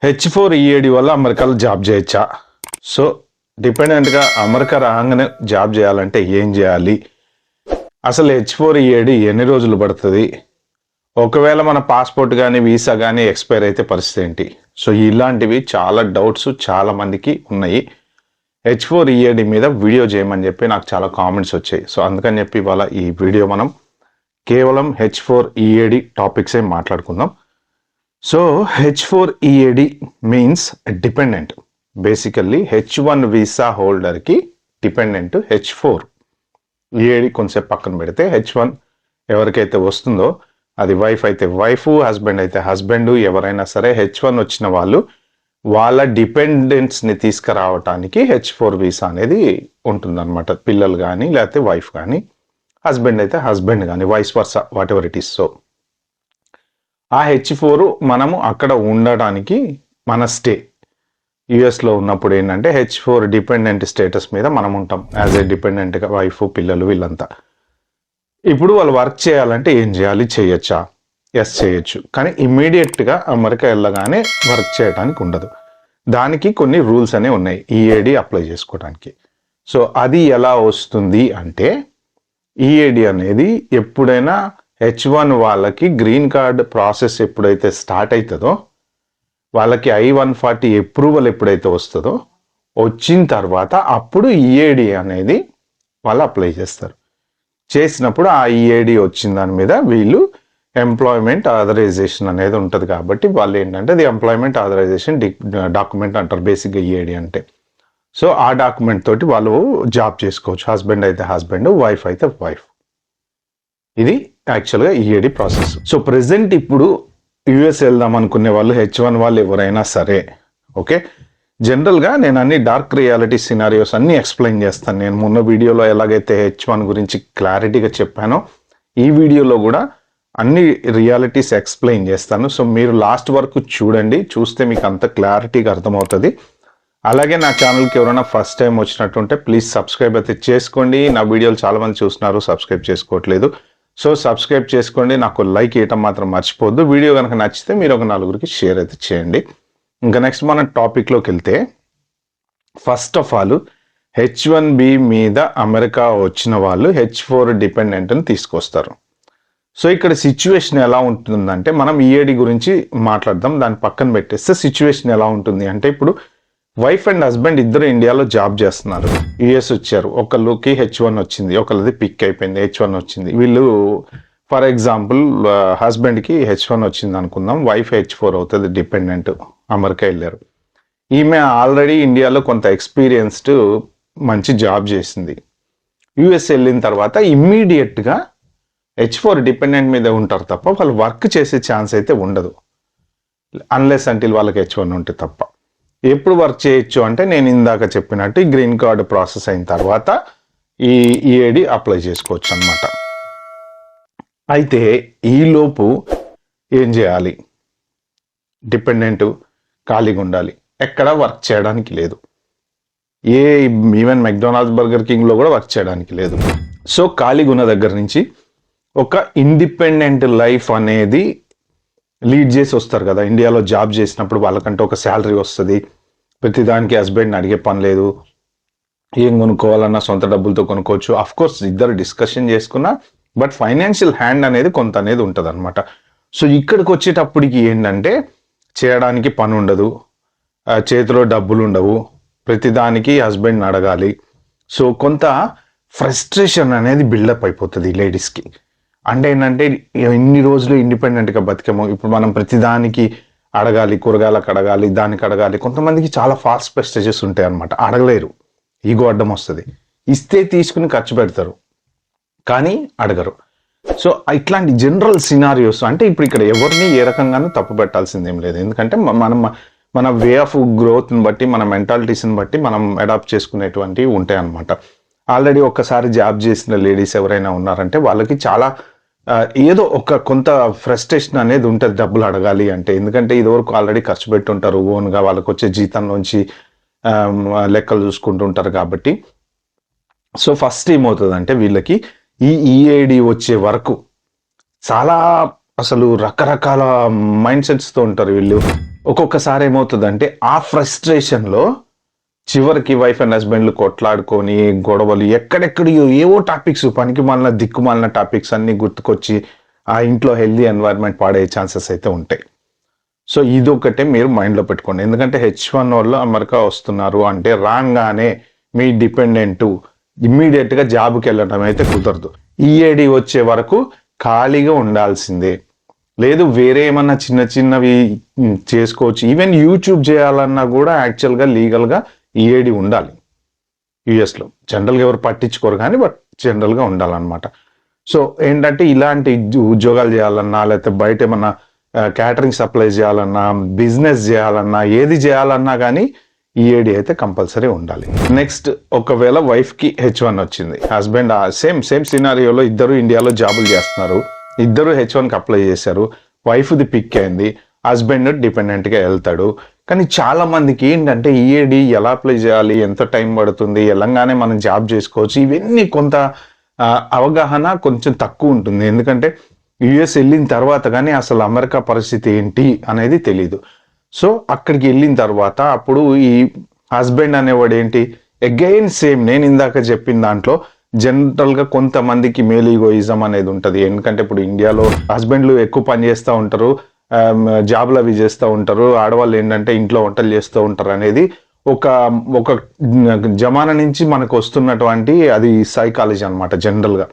H4EAD వల్ల అమెరికాలో job చేయొచ్చా? సో డిపెండెంట్గా అమెరికా రాగానే జాబ్ చేయాలంటే ఏం చేయాలి? అసలు H4EAD ఎన్ని రోజులు పడుతుంది? ఒకవేళ మన పాస్పోర్ట్ కానీ వీసా కానీ ఎక్స్పైర్ అయితే పరిస్థితి ఏంటి? సో ఇలాంటివి చాలా డౌట్స్ చాలా మందికి ఉన్నాయి. H4EAD మీద వీడియో చేయమని చెప్పి నాకు చాలా కామెంట్స్ వచ్చాయి. సో అందుకని చెప్పి ఇవాళ ఈ వీడియో మనం కేవలం H4EAD టాపిక్సే మాట్లాడుకుందాం. So H4EAD means dependent. Basically H1 visa holder ki dependent H4. EAD కొంచెం పక్కన పెడితే H1 ఎవరికైతే వస్తుందో అది వైఫ్ అయితే వైఫ్, హస్బెండ్ అయితే హస్బెండ్, ఎవరైనా సరే H1 వచ్చిన వాళ్ళు వాళ్ళ డిపెండెంట్స్ని తీసుకురావటానికి H4 వీసా అనేది ఉంటుందన్నమాట. పిల్లలు కానీ లేకపోతే వైఫ్ కానీ, హస్బెండ్ అయితే హస్బెండ్ కానీ, vice versa, whatever it is. So ఆ H4 మనము అక్కడ ఉండడానికి మన స్టే యుఎస్లో ఉన్నప్పుడు ఏంటంటే H4 డిపెండెంట్ స్టేటస్ మీద మనం ఉంటాం యాజ్ ఏ డిపెండెంట్గా, వైఫ్, పిల్లలు వీళ్ళంతా. ఇప్పుడు వాళ్ళు వర్క్ చేయాలంటే ఏం చేయాలి? చేయొచ్చా? ఎస్ చేయొచ్చు, కానీ ఇమ్మీడియట్గా అమెరికా వెళ్ళగానే వర్క్ చేయడానికి ఉండదు. దానికి కొన్ని రూల్స్ అనేవి ఉన్నాయి EAD అప్లై చేసుకోవడానికి. సో అది ఎలా వస్తుంది అంటే EAD అనేది ఎప్పుడైనా H1 వాళ్ళకి గ్రీన్ కార్డ్ ప్రాసెస్ ఎప్పుడైతే స్టార్ట్ అవుతుందో, వాళ్ళకి I-140 అప్రూవల్ ఎప్పుడైతే వస్తుందో, వచ్చిన తర్వాత అప్పుడు EAD అనేది వాళ్ళు అప్లై చేస్తారు. చేసినప్పుడు ఆ EAD వచ్చిన దాని మీద వీళ్ళు ఎంప్లాయ్మెంట్ ఆథరైజేషన్ అనేది ఉంటుంది. కాబట్టి వాళ్ళు ఏంటంటే అది ఎంప్లాయ్మెంట్ ఆథరైజేషన్ డాక్యుమెంట్ అంటారు బేసిక్గా EAD అంటే. సో ఆ డాక్యుమెంట్ తోటి వాళ్ళు జాబ్ చేసుకోవచ్చు. హస్బెండ్ అయితే హస్బెండ్, వైఫ్ అయితే వైఫ్. ఇది యాక్చువల్గా EAD ప్రాసెస్. సో ప్రెసెంట్ ఇప్పుడు యుఎస్ వెళ్దాం అనుకునే వాళ్ళు, H1 వాళ్ళు ఎవరైనా సరే, ఓకే, జనరల్గా నేను అన్ని డార్క్ రియాలిటీ సినారియోస్ అన్ని ఎక్స్ప్లెయిన్ చేస్తాను. నేను మొన్న వీడియోలో ఎలాగైతే H1 గురించి క్లారిటీగా చెప్పానో ఈ వీడియోలో కూడా అన్ని రియాలిటీస్ ఎక్స్ప్లెయిన్ చేస్తాను. సో మీరు లాస్ట్ వరకు చూడండి, చూస్తే మీకు అంత క్లారిటీగా అర్థమవుతుంది. అలాగే నా ఛానల్కి ఎవరైనా ఫస్ట్ టైం వచ్చినట్టుంటే ప్లీజ్ సబ్స్క్రైబ్ అయితే చేసుకోండి. నా వీడియోలు చాలామంది చూస్తున్నారు, సబ్స్క్రైబ్ చేసుకోవట్లేదు. సో సబ్స్క్రైబ్ చేసుకోండి, నాకు లైక్ చేయటం మాత్రం మర్చిపోద్దు. వీడియో కనుక నచ్చితే మీరు ఒక నలుగురికి షేర్ అయితే చేయండి. ఇంకా నెక్స్ట్ మనం టాపిక్లోకి వెళ్తే, ఫస్ట్ ఆఫ్ ఆల్ H1B మీద అమెరికా వచ్చిన వాళ్ళు H4 డిపెండెంట్ని తీసుకొస్తారు. సో ఇక్కడ సిచ్యువేషన్ ఎలా ఉంటుందంటే, మనం EAD గురించి మాట్లాడదాం, దాన్ని పక్కన పెట్టేస్తే సిచ్యువేషన్ ఎలా ఉంటుంది అంటే, ఇప్పుడు వైఫ్ అండ్ హస్బెండ్ ఇద్దరు ఇండియాలో జాబ్ చేస్తున్నారు, యుఎస్ వచ్చారు. ఒకళ్ళకి H1 వచ్చింది, ఒకళ్ళది పిక్ అయిపోయింది, H1 వచ్చింది. వీళ్ళు ఫర్ ఎగ్జాంపుల్ హస్బెండ్కి H1 వచ్చింది అనుకుందాం, వైఫ్ H4 అవుతుంది డిపెండెంట్, అమెరికా వెళ్ళారు. ఈమె ఆల్రెడీ ఇండియాలో కొంత ఎక్స్పీరియన్స్డ్ మంచి జాబ్ చేసింది. యుఎస్ వెళ్ళిన తర్వాత ఇమ్మీడియట్గా H4 డిపెండెంట్ మీద ఉంటారు తప్ప వాళ్ళు వర్క్ చేసే ఛాన్స్ అయితే ఉండదు, అన్లెస్ అంటిల్ వాళ్ళకి H1 ఉంటే తప్ప. ఎప్పుడు వర్క్ చేయొచ్చు అంటే నేను ఇందాక చెప్పినట్టు గ్రీన్ కార్డ్ ప్రాసెస్ అయిన తర్వాత ఈ EAD అప్లై చేసుకోవచ్చు అన్నమాట. అయితే ఈలోపు ఏం చేయాలి? డిపెండెంట్ ఖాళీగా ఉండాలి, ఎక్కడ వర్క్ చేయడానికి లేదు. ఈవెన్ మెక్డొనాల్డ్స్, బర్గర్ కింగ్లో కూడా వర్క్ చేయడానికి లేదు. సో ఖాళీగా ఉన్న దగ్గర నుంచి ఒక ఇండిపెండెంట్ లైఫ్ అనేది లీడ్ చేసి వస్తారు కదా. ఇండియాలో జాబ్ చేసినప్పుడు వాళ్ళకంటే ఒక శాలరీ వస్తుంది, ప్రతిదానికి హస్బెండ్ని అడిగే పని లేదు, ఏం కొనుక్కోవాలన్నా సొంత డబ్బులతో కొనుక్కోవచ్చు. అఫ్కోర్స్ ఇద్దరు డిస్కషన్ చేసుకున్నా, బట్ ఫైనాన్షియల్ హ్యాండ్ అనేది కొంత అనేది ఉంటుంది అనమాట. సో ఇక్కడికి వచ్చేటప్పటికి ఏంటంటే చేయడానికి పని ఉండదు, చేతిలో డబ్బులు ఉండవు, ప్రతిదానికి హస్బెండ్ని అడగాలి. సో కొంత ఫ్రస్ట్రేషన్ అనేది బిల్డప్ అయిపోతుంది లేడీస్కి. అంటే ఏంటంటే ఎన్ని రోజులు ఇండిపెండెంట్గా బతికాము, ఇప్పుడు మనం ప్రతిదానికి అడగాలి, కూరగాయలకు అడగాలి, దానికి అడగాలి. కొంతమందికి చాలా ఫాల్స్ ప్రెస్టేజెస్ ఉంటాయి అనమాట, అడగలేరు, ఈగో అడ్డం వస్తుంది. ఇస్తే తీసుకుని ఖర్చు పెడతారు కానీ అడగరు. సో ఇట్లాంటి జనరల్ సినారియోస్ అంటే ఇప్పుడు ఇక్కడ ఎవరిని ఏ రకంగానూ తప్పు పెట్టాల్సిందేం లేదు. ఎందుకంటే మన వే ఆఫ్ గ్రోత్ని బట్టి, మన మెంటాలిటీస్ని బట్టి మనం అడాప్ట్ చేసుకునేటువంటివి ఉంటాయి అన్నమాట. ఆల్రెడీ ఒక్కసారి జాబ్ చేసిన లేడీస్ ఎవరైనా ఉన్నారంటే వాళ్ళకి చాలా ఏదో ఒక కొంత ఫ్రస్ట్రేషన్ అనేది ఉంటుంది డబ్బులు అడగాలి అంటే. ఎందుకంటే ఇదివరకు ఆల్రెడీ ఖర్చు పెట్టుంటారు, ఓన్గా వాళ్ళకి వచ్చే జీతం నుంచి లెక్కలు చూసుకుంటుంటారు కాబట్టి. సో ఫస్ట్ ఏమవుతుందంటే వీళ్ళకి ఈ EAD వచ్చే వరకు చాలా అసలు రకరకాల మైండ్ సెట్స్తో ఉంటారు వీళ్ళు. ఒక్కొక్కసారి ఏమవుతుందంటే ఆ ఫ్రస్ట్రేషన్లో చివరికి వైఫ్ అండ్ హస్బెండ్లు కొట్లాడుకొని గొడవలు ఎక్కడెక్కడియో ఏవో టాపిక్స్ పనికి మాలిన దిక్కుమాలిన టాపిక్స్ అన్ని గుర్తుకొచ్చి ఆ ఇంట్లో హెల్దీ ఎన్వైర్న్మెంట్ పాడే ఛాన్సెస్ అయితే ఉంటాయి. సో ఇదొకటే మీరు మైండ్లో పెట్టుకోండి. ఎందుకంటే H1 వాళ్ళు అమెరికా వస్తున్నారు అంటే రాగానే మీ డిపెండెంట్ ఇమ్మీడియట్గా జాబ్కి వెళ్ళడం అయితే కుదరదు. ఈఏడి వచ్చే వరకు ఖాళీగా ఉండాల్సిందే. లేదు వేరే ఏమన్నా చిన్న చిన్నవి చేసుకోవచ్చు. ఈవెన్ యూట్యూబ్ చేయాలన్నా కూడా యాక్చువల్గా లీగల్గా ఈఏడి ఉండాలి యుఎస్లో. జనరల్గా ఎవరు పట్టించుకోరు కానీ బట్ జనరల్గా ఉండాలన్నమాట. సో ఏంటంటే ఇలాంటి ఉద్యోగాలు చేయాలన్నా లేకపోతే బయట ఏమన్నా క్యాటరింగ్ సప్లై చేయాలన్నా బిజినెస్ చేయాలన్నా ఏది చేయాలన్నా కానీ ఈఏడి అయితే కంపల్సరీ ఉండాలి. నెక్స్ట్ ఒకవేళ వైఫ్కి H1 వచ్చింది, హస్బెండ్ సేమ్ సినారియోలో ఇద్దరు ఇండియాలో జాబులు చేస్తున్నారు, ఇద్దరు H1కి అప్లై చేశారు, వైఫ్ది పిక్ అయింది, హస్బెండ్ డిపెండెంట్గా వెళ్తాడు. కానీ చాలా మందికి ఏంటంటే ఈఏడి ఎలా అప్లై చేయాలి, ఎంత టైం పడుతుంది, ఎలాగానే మనం జాబ్ చేసుకోవచ్చు, ఇవన్నీ కొంత అవగాహన కొంచెం తక్కువ ఉంటుంది. ఎందుకంటే యుఎస్ వెళ్ళిన తర్వాత కానీ అసలు అమెరికా పరిస్థితి ఏంటి అనేది తెలీదు. సో అక్కడికి వెళ్ళిన తర్వాత అప్పుడు ఈ హస్బెండ్ అనేవాడు ఏంటి అగైన్ సేమ్ నేను ఇందాక చెప్పిన దాంట్లో జనరల్గా కొంతమందికి మేల్ ఈగోయిజం అనేది ఉంటుంది. ఎందుకంటే ఇప్పుడు ఇండియాలో హస్బెండ్లు ఎక్కువ పని చేస్తూ ఉంటారు, జాబ్లు అవి చేస్తూ ఉంటారు, ఆడవాళ్ళు ఏంటంటే ఇంట్లో వంటలు చేస్తూ ఉంటారు అనేది ఒక ఒక జమానా నుంచి మనకు వస్తున్నటువంటి అది సైకాలజీ అనమాట జనరల్గా.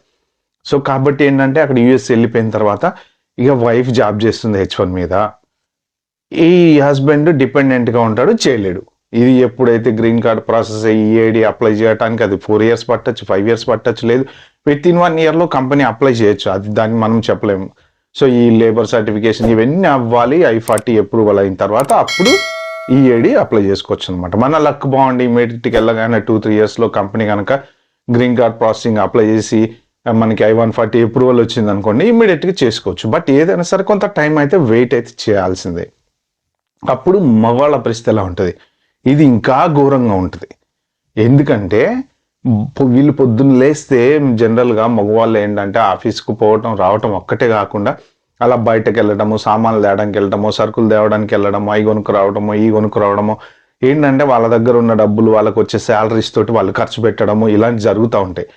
సో కాబట్టి ఏంటంటే అక్కడ యుఎస్ వెళ్ళిపోయిన తర్వాత ఇక వైఫ్ జాబ్ చేస్తుంది H1 మీద, ఈ హస్బెండ్ డిపెండెంట్గా ఉంటాడు, చేయలేడు. ఇది ఎప్పుడైతే green card process EAD apply చేయడానికి అది 4 years పట్టచ్చు, 5 years పట్టచ్చు, లేదు విత్ ఇన్ 1 yearలో కంపెనీ అప్లై చేయొచ్చు, అది దాన్ని మనం చెప్పలేము. సో ఈ లేబర్ సర్టిఫికేషన్ ఇవన్నీ అవ్వాలి, I-40 అప్రూవల్ అయిన తర్వాత అప్పుడు ఈఏడి అప్లై చేసుకోవచ్చు అనమాట. మన లక్ బాగుండి ఇమీడియట్గా వెళ్ళగానే 2-3 yearsలో కంపెనీ కనుక గ్రీన్ కార్డ్ ప్రాసెసింగ్ అప్లై చేసి మనకి I-140 అప్రూవల్ వచ్చింది అనుకోండి, ఇమీడియట్గా చేసుకోవచ్చు. బట్ ఏదైనా సరే కొంత టైం అయితే వెయిట్ అయితే చేయాల్సిందే. అప్పుడు మగవాళ్ళ పరిస్థితి ఎలా ఉంటుంది, ఇది ఇంకా ఘోరంగా ఉంటుంది. ఎందుకంటే వీళ్ళు పొద్దున్న లేస్తే జనరల్గా మగవాళ్ళు ఏంటంటే ఆఫీస్కు పోవటం రావటం ఒక్కటే కాకుండా అలా బయటకు వెళ్ళడము, సామాన్లు తేవడానికి వెళ్ళడము, సరుకులు తేవడానికి వెళ్ళడము, అవి కొనుక్కు రావడము, ఈ కొనుక్కు రావడము, ఏంటంటే వాళ్ళ దగ్గర ఉన్న డబ్బులు వాళ్ళకి వచ్చే శాలరీస్ తోటి వాళ్ళు ఖర్చు పెట్టడము ఇలాంటి జరుగుతూ ఉంటాయి.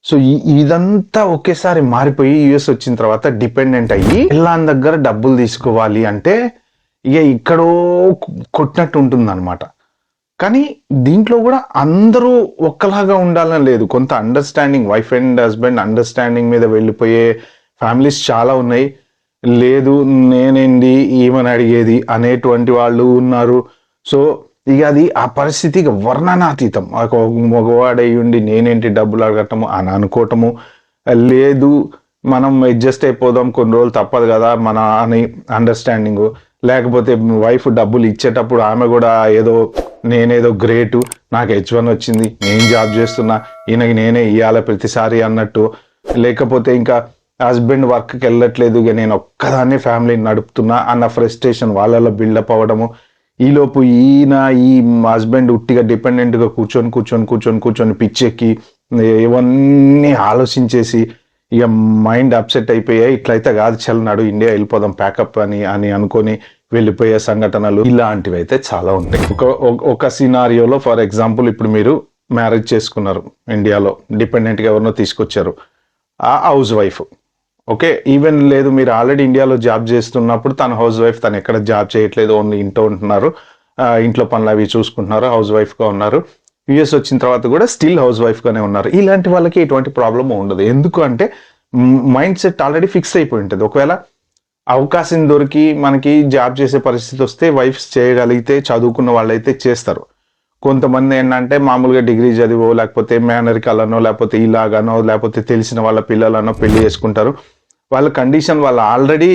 సో ఇదంతా ఒకేసారి మారిపోయి యుఎస్ వచ్చిన తర్వాత డిపెండెంట్ అయ్యి పిల్లాని దగ్గర డబ్బులు తీసుకోవాలి అంటే ఇక ఇక్కడో కొట్టినట్టు ఉంటుంది అనమాట. కానీ దీంట్లో కూడా అందరూ ఒక్కలాగా ఉండాలని లేదు, కొంత understanding wife and husband understanding మీద వెళ్ళిపోయే ఫ్యామిలీస్ చాలా ఉన్నాయి. లేదు నేనేంది ఈమెను అడిగేది అనేటువంటి వాళ్ళు ఉన్నారు. సో ఇక అది ఆ పరిస్థితి ఇక వర్ణనాతీతం. ఒక మగవాడయ్యుండి నేనేంటి డబ్బులు అడగటము అని అనుకోవటము, లేదు మనం అడ్జస్ట్ అయిపోదాం కొన్ని రోజులు తప్పదు కదా మన అని అండర్స్టాండింగు, లేకపోతే వైఫ్ డబ్బులు ఇచ్చేటప్పుడు ఆమె కూడా ఏదో నేనేదో గ్రేటు, నాకు H1 వచ్చింది, నేను జాబ్ చేస్తున్నా, ఈయనకి నేనే ఇవ్వాలి ప్రతిసారి అన్నట్టు, లేకపోతే ఇంకా హస్బెండ్ వర్క్కి వెళ్ళట్లేదు ఇక నేను ఒక్కదాన్నే ఫ్యామిలీని నడుపుతున్నా అన్న ఫ్రస్ట్రేషన్ వాళ్ళలో బిల్డప్ అవ్వడము. ఈలోపు ఈ హస్బెండ్ ఉట్టిగా డిపెండెంట్గా కూర్చొని పిచ్చెక్కి ఇవన్నీ ఆలోచించేసి ఇక మైండ్ అప్సెట్ అయిపోయాయి. ఇట్లయితే కాదు చల్లనాడు ఇండియా వెళ్ళిపోదాం ప్యాకప్ అని అనుకొని వెళ్ళిపోయే సంఘటనలు ఇలాంటివి అయితే చాలా ఉంటాయి. ఒక సినారియోలో ఫర్ ఎగ్జాంపుల్ ఇప్పుడు మీరు మ్యారేజ్ చేసుకున్నారు, ఇండియాలో డిపెండెంట్గా ఎవరినో తీసుకొచ్చారు, ఆ హౌస్ వైఫ్ ఓకే. ఈవెన్ లేదు మీరు ఆల్రెడీ ఇండియాలో జాబ్ చేస్తున్నప్పుడు తన హౌస్ వైఫ్, తను ఎక్కడ జాబ్ చేయట్లేదు, ఓన్లీ ఇంట్లో ఉంటున్నారు, ఇంట్లో పనులు అవి చూసుకుంటున్నారు, హౌస్ వైఫ్గా ఉన్నారు. యుఎస్ వచ్చిన తర్వాత కూడా స్టిల్ హౌస్ వైఫ్గానే ఉన్నారు. ఇలాంటి వాళ్ళకి ఎటువంటి ప్రాబ్లం ఉండదు. ఎందుకు అంటే మైండ్ సెట్ ఆల్రెడీ ఫిక్స్ అయిపోయి ఉంటుంది. ఒకవేళ అవకాశం దొరికి మనకి జాబ్ చేసే పరిస్థితి వస్తే వైఫ్స్ చేయగలిగితే చదువుకున్న వాళ్ళైతే చేస్తారు. కొంతమంది ఏంటంటే మామూలుగా డిగ్రీ చదివో లేకపోతే మేనరికలనో లేకపోతే ఇలాగానో లేకపోతే తెలిసిన వాళ్ళ పిల్లలనో పెళ్లి చేసుకుంటారు. వాళ్ళ కండిషన్ వాళ్ళు ఆల్రెడీ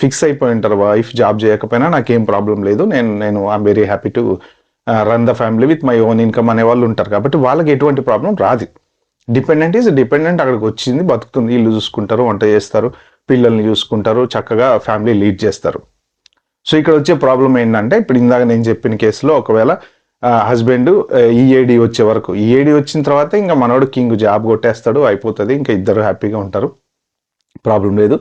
ఫిక్స్ అయిపోయి ఉంటారు, వైఫ్ జాబ్ చేయకపోయినా నాకేం ప్రాబ్లం లేదు, నేను I'm very happy to run the family with my own income అనే వాళ్ళు ఉంటారు. కాబట్టి వాళ్ళకి ఎటువంటి ప్రాబ్లం రాదు. డిపెండెంట్ ఈజ్ డిపెండెంట్, అక్కడికి వచ్చింది బతుకుతుంది, ఇల్లు చూసుకుంటారు, వంట చేస్తారు, పిల్లల్ని చూసుకుంటారు, చక్కగా ఫ్యామిలీ లీడ్ చేస్తారు. సో ఇక్కడ వచ్చే ప్రాబ్లం ఏంటంటే ఇప్పుడు ఇందాక నేను చెప్పిన కేసులో ఒకవేళ హస్బెండ్ ఈఏడి వచ్చే వరకు, ఈఏడి వచ్చిన తర్వాత ఇంకా మనోడు కింగ్ జాబ్ కొట్టేస్తాడు, అయిపోతుంది, ఇంకా ఇద్దరు హ్యాపీగా ఉంటారు, ప్రాబ్లం లేదు.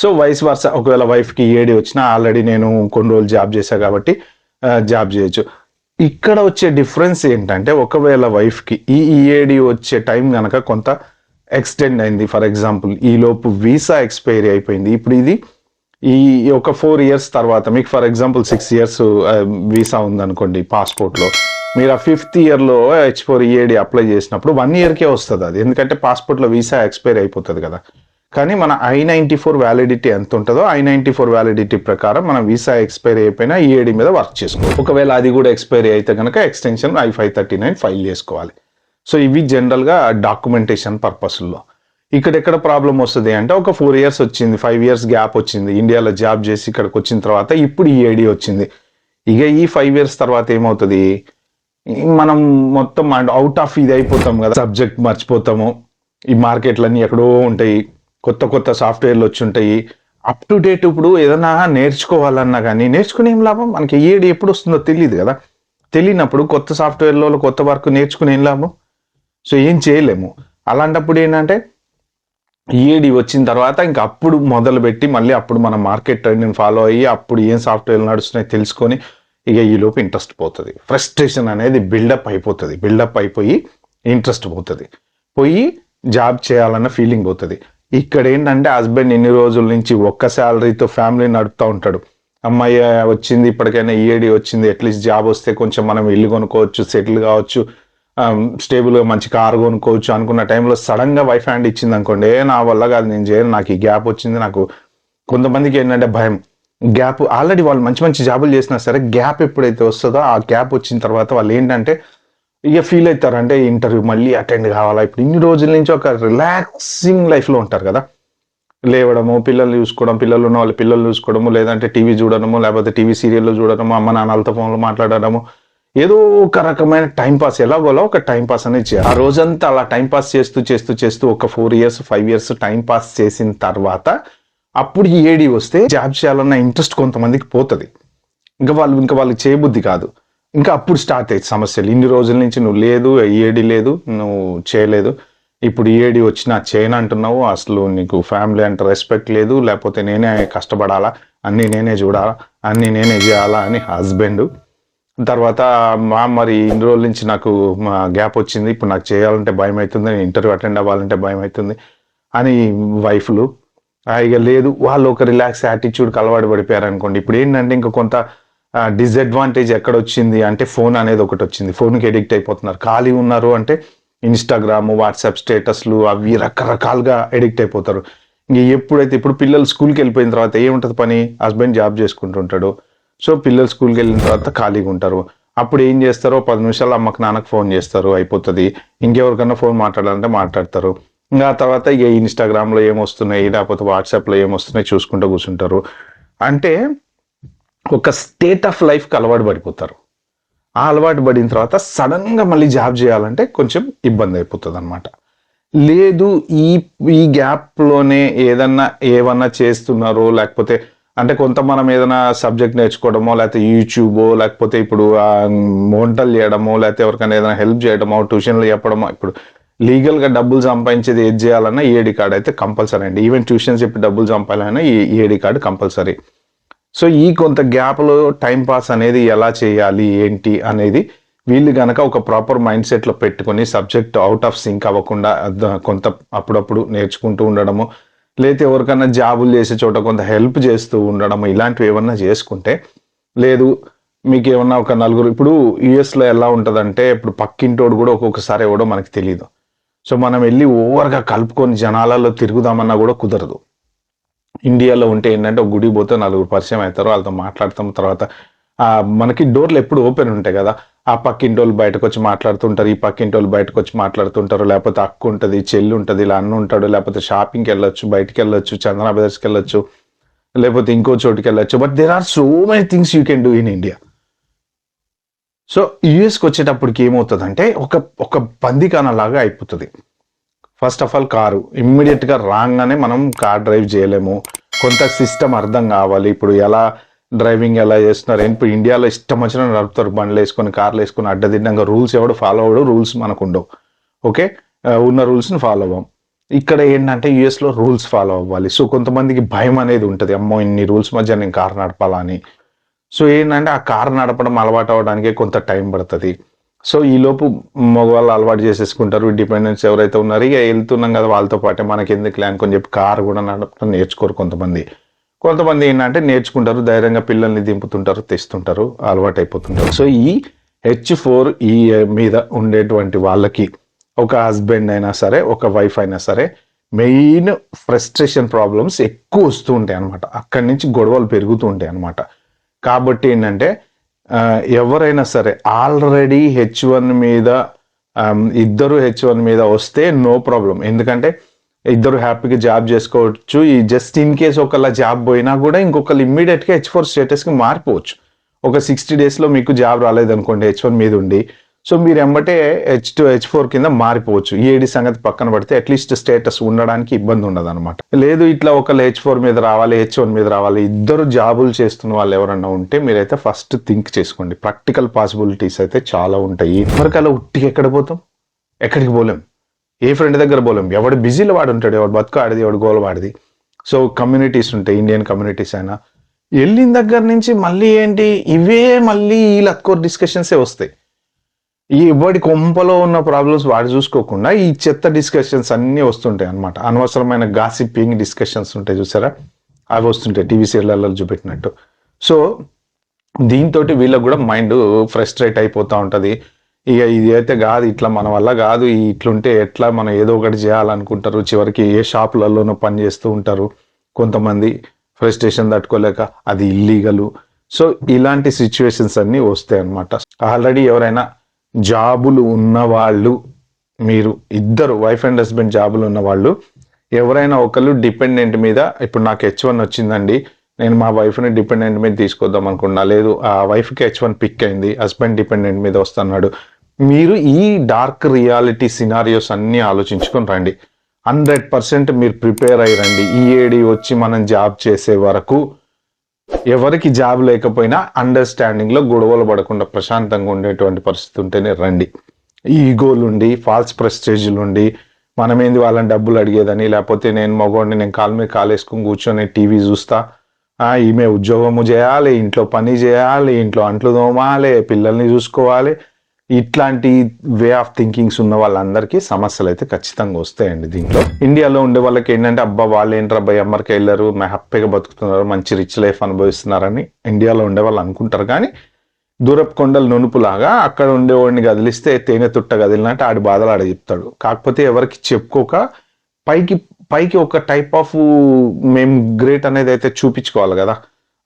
సో వైస్ వర్స, ఒకవేళ వైఫ్కి ఈఏడి వచ్చినా ఆల్రెడీ నేను కొన్ని రోజులు జాబ్ చేశా కాబట్టి జాబ్ చేయొచ్చు. ఇక్కడ వచ్చే డిఫరెన్స్ ఏంటంటే, ఒకవేళ వైఫ్కి ఈ ఈఏడి వచ్చే టైం కనుక కొంత ఎక్స్టెండ్ అయింది, ఫర్ ఎగ్జాంపుల్ ఈ లోపు వీసా ఎక్స్పైరీ అయిపోయింది, ఇప్పుడు ఇది ఈ ఒక 4 years తర్వాత మీకు ఫర్ ఎగ్జాంపుల్ 6 years వీసా ఉందనుకోండి పాస్పోర్ట్లో, మీరు ఆ 5th yearలో H4 ఈఏడి అప్లై చేసినప్పుడు 1 yearకే వస్తుంది అది, ఎందుకంటే పాస్పోర్ట్లో వీసా ఎక్స్పైర్ అయిపోతుంది కదా. కానీ మన I-94 వ్యాలిడిటీ ఎంత ఉంటుందో I-94 వ్యాలిడిటీ ప్రకారం మన వీసా ఎక్స్పైరీ అయిపోయినా ఈఏడి మీద వర్క్ చేసుకోవాలి. ఒకవేళ అది కూడా ఎక్స్పైరీ అయితే కనుక ఎక్స్టెన్షన్ I-539 ఫైల్ చేసుకోవాలి. సో ఇవి జనరల్గా డాక్యుమెంటేషన్ పర్పస్లో. ఇక్కడెక్కడ ప్రాబ్లం వస్తుంది అంటే, ఒక 4 years వచ్చింది, 5 years గ్యాప్ వచ్చింది, ఇండియాలో జాబ్ చేసి ఇక్కడికి వచ్చిన తర్వాత ఇప్పుడు ఈఏడి వచ్చింది. ఇక ఈ 5 years తర్వాత ఏమవుతుంది, మనం మొత్తం అవుట్ ఆఫ్ ఇది అయిపోతాం కదా, సబ్జెక్ట్ మర్చిపోతాము, ఈ మార్కెట్లన్నీ ఎక్కడో ఉంటాయి, కొత్త కొత్త సాఫ్ట్వేర్లు వచ్చి ఉంటాయి, అప్ టు డేట్. ఇప్పుడు ఏదైనా నేర్చుకోవాలన్నా కానీ నేర్చుకునే ఏం లాభం, మనకి ఈఏడి ఎప్పుడు వస్తుందో తెలియదు కదా. తెలియనప్పుడు కొత్త సాఫ్ట్వేర్లో కొత్త వర్క్ నేర్చుకుని ఏం లాభం, సో ఏం చేయలేము. అలాంటప్పుడు ఏంటంటే ఈఏడి వచ్చిన తర్వాత ఇంకా అప్పుడు మొదలుపెట్టి మళ్ళీ అప్పుడు మనం మార్కెట్ ట్రెండ్ని ఫాలో అయ్యి అప్పుడు ఏం సాఫ్ట్వేర్లు నడుస్తున్నాయి తెలుసుకొని ఇక ఈలోపు ఇంట్రెస్ట్ పోతుంది, ఫ్రస్ట్రేషన్ అనేది బిల్డప్ అయిపోతుంది, బిల్డప్ అయిపోయి ఇంట్రెస్ట్ పోతుంది, పోయి జాబ్ చేయాలన్న ఫీలింగ్ పోతుంది. ఇక్కడ ఏంటంటే హస్బెండ్ ఇన్ని రోజుల నుంచి ఒక్క శాలరీతో ఫ్యామిలీ నడుపుతూ ఉంటాడు, అమ్మాయి వచ్చింది ఇప్పటికైనా ఈఏడి వచ్చింది, అట్లీస్ట్ జాబ్ వస్తే కొంచెం మనం ఇల్లు కొనుక్కోవచ్చు, సెటిల్ కావచ్చు, స్టేబుల్గా మంచి కారు కొనుక్కోవచ్చు అనుకున్న టైంలో సడన్గా వైఫ్ హ్యాండ్ ఇచ్చింది అనుకోండి, నా వల్ల కాదు, నేను చేయను, నాకు ఈ గ్యాప్ వచ్చింది. నాకు కొంతమందికి ఏంటంటే భయం, గ్యాప్ ఆల్రెడీ వాళ్ళు మంచి మంచి జాబులు చేసినా సరే గ్యాప్ ఎప్పుడైతే వస్తుందో ఆ గ్యాప్ వచ్చిన తర్వాత వాళ్ళు ఏంటంటే ఇక ఫీల్ అవుతారు, అంటే ఇంటర్వ్యూ మళ్ళీ అటెండ్ కావాలా. ఇప్పుడు ఇన్ని రోజుల నుంచి ఒక రిలాక్సింగ్ లైఫ్లో ఉంటారు కదా, లేవడము, పిల్లల్ని చూసుకోవడం, పిల్లలు ఉన్న వాళ్ళు పిల్లలు చూసుకోవడము, లేదంటే టీవీ చూడడము, లేకపోతే టీవీ సీరియల్లో చూడడము, అమ్మ నాన్నలతో ఫోన్లో మాట్లాడడము, ఏదో ఒక రకమైన టైంపాస్, ఎలాగోలా ఒక టైంపాస్ అనేది చేయాలి. ఆ రోజంతా అలా టైంపాస్ చేస్తూ చేస్తూ చేస్తూ ఒక 4 years 5 years టైంపాస్ చేసిన తర్వాత అప్పుడు ఈఏడి వస్తే జాబ్ చేయాలన్న ఇంట్రెస్ట్ కొంతమందికి పోతుంది, ఇంకా వాళ్ళకి చేయబుద్ధి కాదు, ఇంకా అప్పుడు స్టార్ట్ అయ్యి సమస్యలు. ఇన్ని రోజుల నుంచి నువ్వు లేదు, ఈఏడి లేదు, నువ్వు చేయలేదు, ఇప్పుడు ఈఏడి వచ్చినా చేయను అంటున్నావు, అసలు నీకు ఫ్యామిలీ అంటే రెస్పెక్ట్ లేదు, లేకపోతే నేనే కష్టపడాలా, అన్నీ నేనే చూడాలా, అన్నీ నేనే చేయాలా అని హస్బెండ్. తర్వాత మరి ఇన్ని రోజుల నుంచి నాకు గ్యాప్ వచ్చింది, ఇప్పుడు నాకు చేయాలంటే భయం అవుతుంది, ఇంటర్వ్యూ అటెండ్ అవ్వాలంటే భయం అవుతుంది అని వైఫ్లు. ఇక లేదు, వాళ్ళు ఒక రిలాక్స్ యాటిట్యూడ్కి అలవాటు పడిపోయారు అనుకోండి. ఇప్పుడు ఏంటంటే ఇంకా కొంత డిసడ్వాంటేజ్ ఎక్కడ వచ్చింది అంటే, ఫోన్ అనేది ఒకటి వచ్చింది, ఫోన్కి ఎడిక్ట్ అయిపోతున్నారు. ఖాళీ ఉన్నారు అంటే ఇన్స్టాగ్రామ్, వాట్సాప్ స్టేటస్లు అవి రకరకాలుగా ఎడిక్ట్ అయిపోతారు. ఇంక ఎప్పుడైతే ఇప్పుడు పిల్లలు స్కూల్కి వెళ్ళిపోయిన తర్వాత ఏముంటుంది పని, హస్బెండ్ జాబ్ చేసుకుంటుంటాడు, సో పిల్లలు స్కూల్కి వెళ్ళిన తర్వాత ఖాళీగా ఉంటారు. అప్పుడు ఏం చేస్తారో 10 నిమిషాలు అమ్మకి నాన్నకు ఫోన్ చేస్తారు, అయిపోతుంది. ఇంకెవరికన్నా ఫోన్ మాట్లాడాలంటే మాట్లాడతారు. ఇంకా తర్వాత ఇక ఇన్స్టాగ్రామ్లో ఏమొస్తున్నాయి, లేకపోతే వాట్సాప్లో ఏమొస్తున్నాయి చూసుకుంటూ కూర్చుంటారు. అంటే ఒక స్టేట్ ఆఫ్ లైఫ్కి అలవాటు పడిపోతారు. ఆ అలవాటు పడిన తర్వాత సడన్గా మళ్ళీ జాబ్ చేయాలంటే కొంచెం ఇబ్బంది అయిపోతుంది అనమాట. లేదు, ఈ గ్యాప్లోనే ఏమన్నా చేస్తున్నారో, లేకపోతే అంటే కొంత మనం ఏదైనా సబ్జెక్ట్ నేర్చుకోవడమో, లేకపోతే యూట్యూబో, లేకపోతే ఇప్పుడు వంటలు చేయడమో, లేకపోతే ఎవరికైనా ఏదైనా హెల్ప్ చేయడమో, ట్యూషన్లు చెప్పడమో. ఇప్పుడు లీగల్గా డబ్బులు సంపాదించేది ఏది చేయాలన్నా ఈఏడి కార్డ్ అయితే కంపల్సరీ అండి. ఈవెన్ ట్యూషన్స్ చెప్పి డబ్బులు సంపాదాలన్నా ఈ ఈఏడి కార్డు కంపల్సరీ. సో ఈ కొంత గ్యాప్లో టైం పాస్ అనేది ఎలా చేయాలి ఏంటి అనేది వీళ్ళు కనుక ఒక ప్రాపర్ మైండ్ సెట్లో పెట్టుకొని సబ్జెక్ట్ అవుట్ ఆఫ్ సింక్ అవ్వకుండా కొంత అప్పుడప్పుడు నేర్చుకుంటూ ఉండడము, లేకపోతే ఎవరికైనా జాబులు చేసే చోట కొంత హెల్ప్ చేస్తూ ఉండడం, ఇలాంటివి ఏమన్నా చేసుకుంటే. లేదు, మీకు ఏమన్నా ఒక నలుగురు, ఇప్పుడు యుఎస్లో ఎలా ఉంటుందంటే, ఇప్పుడు పక్కింటోడు కూడా ఒక్కొక్కసారి ఎవడో మనకి తెలియదు. సో మనం వెళ్ళి ఓవర్గా కలుపుకొని జనాలలో తిరుగుదామన్నా కూడా కుదరదు. ఇండియాలో ఉంటే ఏంటంటే ఒక గుడి పోతే నలుగురు పరిచయం అవుతారు, వాళ్ళతో మాట్లాడతాం, తర్వాత మనకి డోర్లు ఎప్పుడు ఓపెన్ ఉంటాయి కదా, ఆ పక్కింటి వాళ్ళు బయటకు వచ్చి మాట్లాడుతుంటారు, ఈ పక్కింటి వాళ్ళు బయటకు వచ్చి మాట్లాడుతుంటారు, లేకపోతే అక్క ఉంటుంది, చెల్లి ఉంటుంది, ఇలా అన్న ఉంటాడు, లేకపోతే షాపింగ్కి వెళ్ళొచ్చు, బయటికి వెళ్ళొచ్చు, చందనా బ్రదర్స్కి వెళ్ళొచ్చు, లేకపోతే ఇంకో చోటుకి వెళ్ళొచ్చు. But there are so many things you can do in India. So యుఎస్కి వచ్చేటప్పటికి ఏమవుతుందంటే ఒక బందికాన లాగా అయిపోతుంది. ఫస్ట్ ఆఫ్ ఆల్ కారు ఇమ్మీడియట్గా రాగానే మనం కార్ డ్రైవ్ చేయలేము, కొంత సిస్టమ్ అర్థం కావాలి. ఇప్పుడు ఎలా డ్రైవింగ్ ఎలా చేస్తున్నారు, ఇప్పుడు ఇండియాలో ఇష్టం వచ్చిన నడుపుతారు, బండ్లు వేసుకొని కార్లు వేసుకొని అడ్డదిడ్డంగా, రూల్స్ ఎవడు ఫాలో అవ్వడు, రూల్స్ మనకు ఉండవు. ఓకే, ఉన్న రూల్స్ని ఫాలో అవ్వం. ఇక్కడ ఏంటంటే యూఎస్లో రూల్స్ ఫాలో అవ్వాలి. సో కొంతమందికి భయం అనేది ఉంటుంది, అమ్మో ఇన్ని రూల్స్ మధ్య నేను కారు నడపాలా అని. సో ఏంటంటే ఆ కారు నడపడం అలవాటు అవ్వడానికే కొంత టైం పడుతుంది. సో ఈలోపు మగవాళ్ళు అలవాటు చేసేసుకుంటారు, డిపెండెన్స్ ఎవరైతే ఉన్నారో ఇక వెళ్తున్నాం కదా వాళ్ళతో పాటే మనకి ఎందుకు అనుకొని చెప్పి కారు కూడా నడపడం నేర్చుకోరు కొంతమంది. కొంతమంది ఏంటంటే నేర్చుకుంటారు, ధైర్యంగా పిల్లల్ని దింపుతుంటారు, తెస్తుంటారు, అలవాటు అయిపోతుంటారు. సో ఈ H4 మీద ఉండేటువంటి వాళ్ళకి ఒక హస్బెండ్ అయినా సరే, ఒక వైఫ్ అయినా సరే, మెయిన్ ఫ్రస్ట్రేషన్ ప్రాబ్లమ్స్ ఎక్కువ వస్తూ ఉంటాయి అనమాట. అక్కడి నుంచి గొడవలు పెరుగుతూ ఉంటాయి అనమాట. కాబట్టి ఏంటంటే ఎవరైనా సరే ఆల్రెడీ H1 మీద ఇద్దరు H1 మీద వస్తే నో ప్రాబ్లం. ఎందుకంటే ఇద్దరు హ్యాపీగా జాబ్ చేసుకోవచ్చు. ఈ జస్ట్ ఇన్ కేస్ ఒకళ్ళ జాబ్ పోయినా కూడా ఇంకొకళ్ళు ఇమ్మీడియట్గా H4 స్టేటస్కి మారిపోవచ్చు. ఒక 60 డేస్లో మీకు జాబ్ రాలేదనుకోండి H1 మీద ఉండి, సో మీరు ఎంబటే H2 H4 కింద మారిపోవచ్చు. EAD సంగతి పక్కన పడితే అట్లీస్ట్ స్టేటస్ ఉండడానికి ఇబ్బంది ఉండదు అనమాట. లేదు ఇట్లా ఒకళ్ళు H4 మీద రావాలి, H1 మీద రావాలి, ఇద్దరు జాబులు చేస్తున్న వాళ్ళు ఎవరన్నా ఉంటే మీరైతే ఫస్ట్ థింక్ చేసుకోండి. ప్రాక్టికల్ పాసిబిలిటీస్ అయితే చాలా ఉంటాయి. వరకు అలా ఉట్టికి ఎక్కడ పోతాం, ఎక్కడికి పోలేం, ఏ ఫ్రెండ్ దగ్గర పోలేం. ఎవడు బిజీలో వాడు ఉంటాడు, ఎవడు బతుకు ఆడిది, ఎవడు గోల వాడిది. సో కమ్యూనిటీస్ ఉంటాయి, ఇండియన్ కమ్యూనిటీస్ అయినా వెళ్ళిన దగ్గర నుంచి మళ్ళీ ఏంటి ఇవే మళ్ళీ ఈ లక్కోర్ డిస్కషన్సే వస్తాయి. ఈ ఎవడి కొంపలో ఉన్న ప్రాబ్లమ్స్ వాడు చూసుకోకుండా ఈ చెత్త డిస్కషన్స్ అన్నీ వస్తుంటాయి అనమాట. అనవసరమైన గాసిపింగ్ డిస్కషన్స్ ఉంటాయి చూసారా, అవి వస్తుంటాయి టీవీ సీరియల్లో చూపెట్టినట్టు. సో దీంతో వీళ్ళకి కూడా మైండ్ ఫ్రస్ట్రేట్ అయిపోతూ ఉంటుంది. ఇక ఇది అయితే కాదు, ఇట్లా మన వల్ల కాదు, ఇట్లుంటే ఎట్లా, మనం ఏదో ఒకటి చేయాలనుకుంటారు. చివరికి ఏ షాపులలోనో పని చేస్తూ ఉంటారు కొంతమంది, ఫ్రస్ట్రేషన్ తట్టుకోలేక అది ఇల్లీగలు. సో ఇలాంటి సిచ్యువేషన్స్ అన్నీ వస్తాయి అన్నమాట. ఆల్రెడీ ఎవరైనా జాబులు ఉన్నవాళ్ళు, మీరు ఇద్దరు వైఫ్ అండ్ హస్బెండ్ జాబులు ఉన్నవాళ్ళు ఎవరైనా ఒకళ్ళు డిపెండెంట్ మీద, ఇప్పుడు నాకు H1 వచ్చిందండి, నేను మా వైఫ్ని డిపెండెంట్ మీద తీసుకొద్దాం అనుకున్నా, లేదు ఆ వైఫ్కి H1 పిక్ అయింది, హస్బెండ్ డిపెండెంట్ మీద వస్తున్నాడు, మీరు ఈ డార్క్ రియాలిటీ సినారియోస్ అన్నీ ఆలోచించుకొని రండి. 100% మీరు ప్రిపేర్ అయ్యి రండి. EAD వచ్చి మనం జాబ్ చేసే వరకు ఎవరికి జాబ్ లేకపోయినా అండర్స్టాండింగ్లో గొడవలు పడకుండా ప్రశాంతంగా ఉండేటువంటి పరిస్థితి ఉంటేనే రండి. ఈ ఈగోలుండి, ఫాల్స్ ప్రెస్టేజ్లుండి, మనమేంది వాళ్ళని డబ్బులు అడిగేదని, లేకపోతే నేను మగవాడిని, నేను కాలు మీద కాలేసుకుని కూర్చొని టీవీ చూస్తా, ఈమె ఉద్యోగము చేయాలి, ఇంట్లో పని చేయాలి, ఇంట్లో అంట్లు తోమాలి, పిల్లల్ని చూసుకోవాలి, ఇట్లాంటి వే ఆఫ్ థింకింగ్స్ ఉన్న వాళ్ళందరికీ సమస్యలు అయితే ఖచ్చితంగా వస్తాయండి. దీంట్లో ఇండియాలో ఉండే వాళ్ళకి ఏంటంటే అబ్బా వాళ్ళు ఏంట్రా అబ్బాయి అమెరికా వెళ్ళారు, హ్యాపీగా బతుకుతున్నారు, మంచి రిచ్ లైఫ్ అనుభవిస్తున్నారని ఇండియాలో ఉండే వాళ్ళు అనుకుంటారు. కానీ దూరపు కొండలు నునుపులాగా అక్కడ ఉండేవాడిని కదిలిస్తే తేనె తుట్ట కదిలినట్టు ఆడి బాధలు ఆడ చెప్తాడు. కాకపోతే ఎవరికి చెప్పుకోక పైకి ఒక టైప్ ఆఫ్ మేము గ్రేట్ అనేది అయితే చూపించుకోవాలి కదా.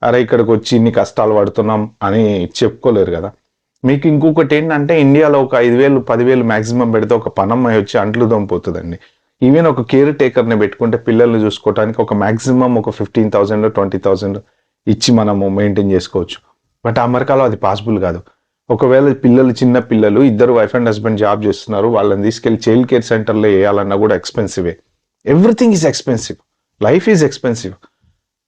అరే ఇక్కడికి వచ్చి ఇన్ని కష్టాలు పడుతున్నాం అని చెప్పుకోలేరు కదా. మీకు ఇంకొకటి ఏంటంటే ఇండియాలో ఒక 5,000 10,000 మ్యాక్సిమం పెడితే ఒక పనమ్మాయి వచ్చి అంట్లు దొంపోతుందండి. ఈవెన్ ఒక కేర్ టేకర్ని పెట్టుకుంటే పిల్లల్ని చూసుకోవడానికి ఒక మ్యాక్సిమం ఒక 15,000 20,000 ఇచ్చి మనము మెయింటైన్ చేసుకోవచ్చు. బట్ అమెరికాలో అది పాసిబుల్ కాదు. ఒకవేళ చిన్న పిల్లలు ఇద్దరు వైఫ్ అండ్ హస్బెండ్ జాబ్ చేస్తున్నారు, వాళ్ళని తీసుకెళ్లి చైల్డ్ కేర్ సెంటర్లో వేయాలన్నా కూడా ఎక్స్పెన్సివే. Everything is expensive, life is expensive.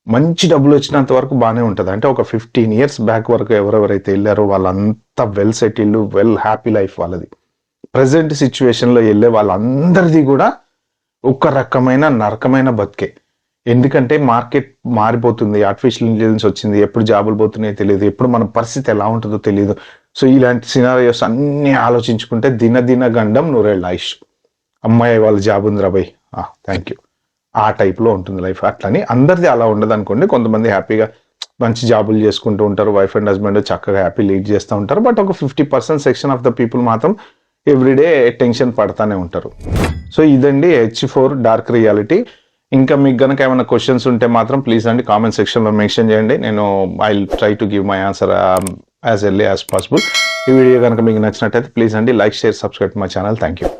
మంచి డబ్బులు వచ్చినంత వరకు బాగానే ఉంటుంది. అంటే ఒక 15 years బ్యాక్ వరకు ఎవరెవరైతే వెళ్ళారో వాళ్ళంతా well settled, well happy life వాళ్ళది. ప్రజెంట్ సిచ్యువేషన్లో వెళ్ళే వాళ్ళందరిది కూడా ఒక రకమైన నరకమైన బతికే. ఎందుకంటే మార్కెట్ మారిపోతుంది, ఆర్టిఫిషియల్ ఇంటెలిజెన్స్ వచ్చింది, ఎప్పుడు జాబులు పోతున్నాయో తెలియదు, ఎప్పుడు మన పరిస్థితి ఎలా ఉంటుందో తెలియదు. సో ఇలాంటి సినారియోస్ అన్నీ ఆలోచించుకుంటే దిన గండం నూరేళ్ళ ఆయుష్. అమ్మాయి వాళ్ళ జాబ్ ఉంది రాబాయ్, థ్యాంక్ యూ, ఆ టైప్లో ఉంటుంది లైఫ్. అట్లని అందరిది అలా ఉండదు అనుకోండి. కొంతమంది హ్యాపీగా మంచి జాబులు చేసుకుంటూ ఉంటారు, వైఫ్ అండ్ హస్బెండ్ చక్కగా హ్యాపీ లీడ్ చేస్తూ ఉంటారు. బట్ ఒక 50% సెక్షన్ ఆఫ్ ద పీపుల్ మాత్రం ఎవ్రీడే టెన్షన్ పడతానే ఉంటారు. సో ఇదండి H4 డార్క్ రియాలిటీ. ఇంకా మీకు కనుక ఏమైనా క్వశ్చన్స్ ఉంటే మాత్రం ప్లీజ్ అండి కామెంట్ సెక్షన్లో మెన్షన్ చేయండి. నేను I will try to give my answer as early as possible. ఈ వీడియో కనుక మీకు నచ్చినట్టయితే ప్లీజ్ అండి like, share, subscribe my channel. Thank you.